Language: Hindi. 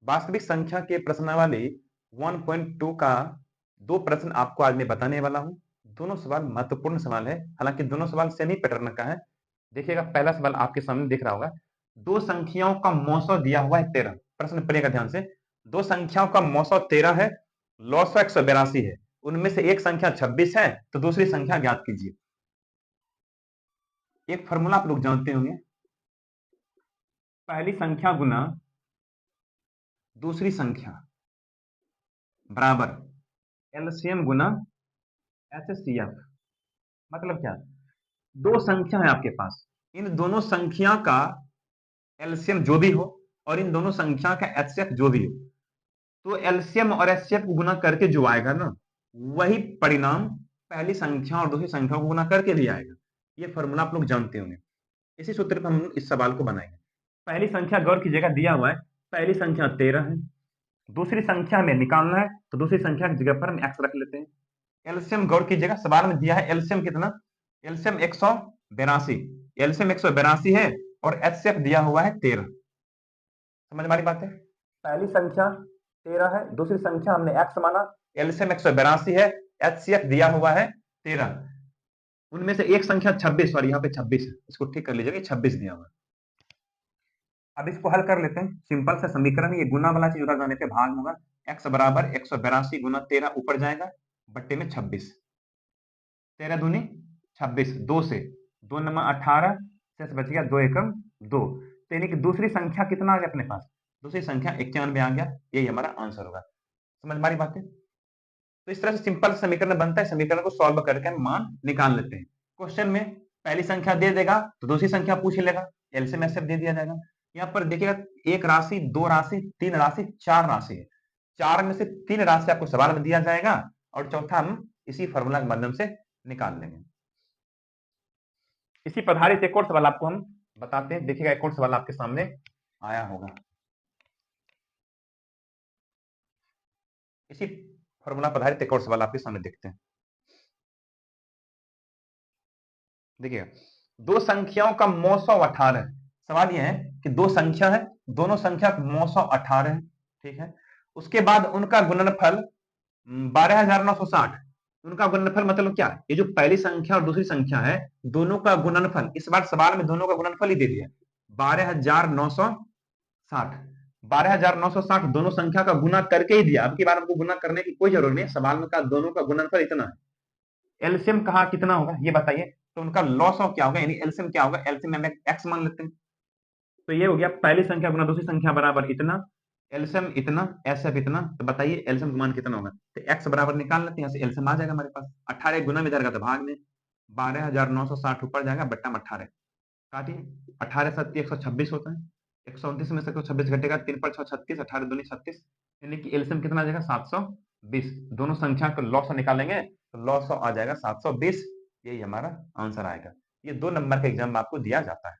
वास्तविक संख्या के प्रश्नावली 1.2 का 2 प्रश्न आपको आज मैं बताने वाला हूं। दोनों सवाल महत्वपूर्ण सवाल है, हालांकि दोनों सवाल सेम ही पैटर्न का है। देखिएगा, पहला सवाल आपके सामने दिख रहा होगा। दो संख्याओं का मौसौ दिया हुआ है 13। प्रश्न पढ़िएगा ध्यान से। दो संख्याओं का मौसौ 13 है, लौसौ 182 है। उनमें से एक संख्या 26 है, तो दूसरी संख्या ज्ञात कीजिए। एक फॉर्मूला आप लोग जानते होंगे, पहली संख्या गुना दूसरी संख्या बराबर एलसीएम गुना एचसीएफ। मतलब क्या? दो संख्या है आपके पास, इन दोनों संख्या का एलसीएम जो भी हो और इन दोनों संख्या का एचसीएफ जो भी हो, तो एलसीएम और एचसीएफ को गुना करके जो आएगा ना, वही परिणाम पहली संख्या और दूसरी संख्या को गुना करके भी आएगा। ये फॉर्मूला आप लोग जानते होंगे। इसी सूत्र पर हम इस सवाल को बनाएंगे। पहली संख्या गौर कीजिएगा, दिया हुआ है पहली संख्या 13 है, दूसरी संख्या में निकालना है, तो दूसरी संख्या की जगह पर हम एक्स रख लेते हैं। एलसीएम गौर कीजिएगा, सवाल में दिया है एलसीएम कितना, एलसीएम 182, एलसीएम 182 है और एचसीएफ दिया हुआ है 13। समझ में आ रही बात है? पहली संख्या 13 है, दूसरी संख्या हमने एक्स माना, एलसीएम 182 है, एचसीएफ दिया हुआ है 13। उनमें से एक संख्या 26 और यहाँ पे 26 है, इसको ठीक कर लीजिएगा, 26 दिया हुआ है। अब इसको हल कर लेते हैं। सिंपल सा समीकरण, ये गुना वाला चीज उधर जाने पे भाग होगा। x बराबर 182 गुना 13 ऊपर जाएगा बट्टे में 26, 13 दूनी 26, 2 से 2 नंबर 18, शेष बच गया 2 एकम 2। तो यानी कि दूसरी संख्या कितना आ गया अपने पास? दूसरी संख्या 91 आ गया। यही हमारा आंसर होगा। समझ में आ रही बातें? तो इस तरह से सिंपल समीकरण बनता है। समीकरण को सॉल्व करके हम मान निकाल लेते हैं। क्वेश्चन में पहली संख्या दे देगा तो दूसरी संख्या पूछ लेगा, एलसीएम एचसीएफ दे दिया जाएगा। यहाँ पर देखिएगा, एक राशि, दो राशि, तीन राशि, चार राशि है। चार में से तीन राशि आपको सवाल में दिया जाएगा और चौथा हम इसी फॉर्मूला के माध्यम से निकाल लेंगे। इसी पर आधारित एक और सवाल आपको हम बताते हैं। देखिएगा, एक और सवाल आपके सामने आया होगा। इसी फॉर्मूला पर आधारित एक और सवाल आपके सामने देखते हैं। देखिए, दो संख्याओं का मौसौ 18 है। सवाल यह है कि दो संख्या है, दोनों संख्या मौसौ 18 है, ठीक है। उसके बाद उनका गुणनफल 12,960। उनका गुणनफल मतलब क्या? ये जो पहली संख्या और दूसरी संख्या है, दोनों का गुणनफल, इस बार सवाल में दोनों का गुणनफल ही दे दिया, 12,960। 12,960 दोनों संख्या का गुना करके ही दिया। अब की बार हमको गुना करने की कोई जरूरत नहीं। सवाल में का दोनों का गुणनफल इतना है। एलसीएम कहा कितना होगा ये बताइए। तो उनका लॉस ऑफ क्या होगा, यानी एलसीएम क्या होगा? एलसीएम में एक्स मान लेते हैं। तो ये हो गया पहली संख्या गुना दूसरी संख्या बराबर इतना, एलसीएम इतना, एसएफ इतना। तो बताइए एलसीएम का मान कितना होगा? तो एक्स बराबर निकाल लेते हैं, यहाँ से एलसीएम आ जाएगा हमारे पास। 18 गुना में जाएगा तो भाग में, 12,960 ऊपर जाएगा बट्टा में 18 काटिए। 18 सत्ती 126 होता है, 129 में से 126 घटेगा, 3 पर 6 36, 18 दूनी 36, यानी कि एलसीएम कितना आ जाएगा? 720। दोनों संख्या को लॉस निकालेंगे तो लॉस आ जाएगा 720। यही हमारा आंसर आएगा। ये 2 नंबर का एग्जाम आपको दिया जाता है।